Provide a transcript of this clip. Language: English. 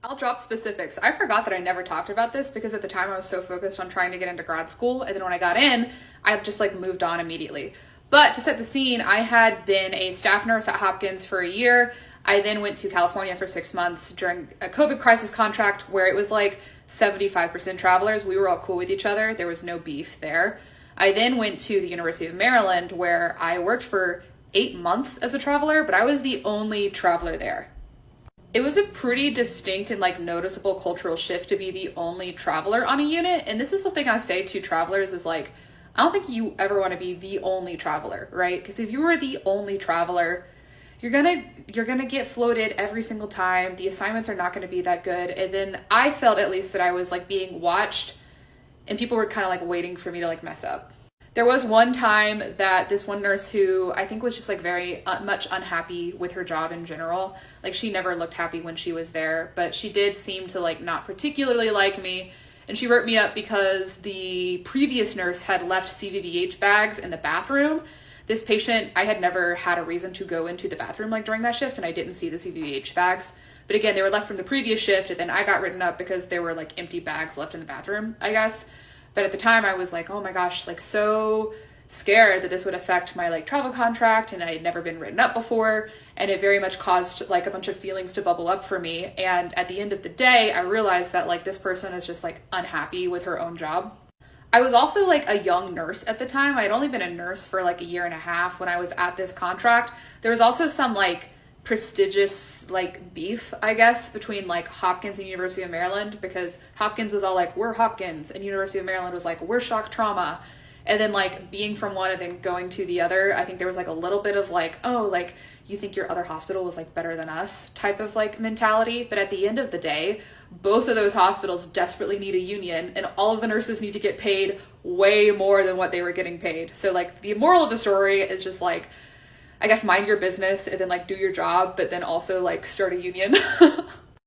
I'll drop specifics. I forgot that I never talked about this because at the time I was so focused on trying to get into grad school. And then when I got in, I just like moved on immediately. But to set the scene, I had been a staff nurse at Hopkins for a year. I then went to California for 6 months during a COVID crisis contract where it was like 75% travelers. We were all cool with each other. There was no beef there. I then went to the University of Maryland where I worked for 8 months as a traveler, but I was the only traveler there. It was a pretty distinct and like noticeable cultural shift to be the only traveler on a unit. And this is something I say to travelers is like, I don't think you ever want to be the only traveler, right? Because if you were the only traveler, you're gonna get floated every single time. The assignments are not gonna be that good. And then I felt at least that I was like being watched and people were kind of like waiting for me to like mess up. There was one time that this one nurse who I think was just like very much unhappy with her job in general. Like she never looked happy when she was there, but she did seem to like not particularly like me. And she wrote me up because the previous nurse had left CVVH bags in the bathroom. This patient, I had never had a reason to go into the bathroom like during that shift and I didn't see the CVVH bags. But again, they were left from the previous shift and then I got written up because there were like empty bags left in the bathroom, I guess. But at the time I was like, oh my gosh, like so scared that this would affect my like travel contract and I had never been written up before. And it very much caused like a bunch of feelings to bubble up for me. And at the end of the day, I realized that like this person is just like unhappy with her own job. I was also like a young nurse at the time. I had only been a nurse for like a year and a half when I was at this contract. There was also some like prestigious like beef, I guess, between like Hopkins and University of Maryland because Hopkins was all like, we're Hopkins, and University of Maryland was like, we're shock trauma. And then like being from one and then going to the other, I think there was like a little bit of like, oh, like you think your other hospital was like better than us type of like mentality. But at the end of the day, both of those hospitals desperately need a union and all of the nurses need to get paid way more than what they were getting paid. So like the moral of the story is just like, I guess mind your business and then like do your job, but then also like start a union.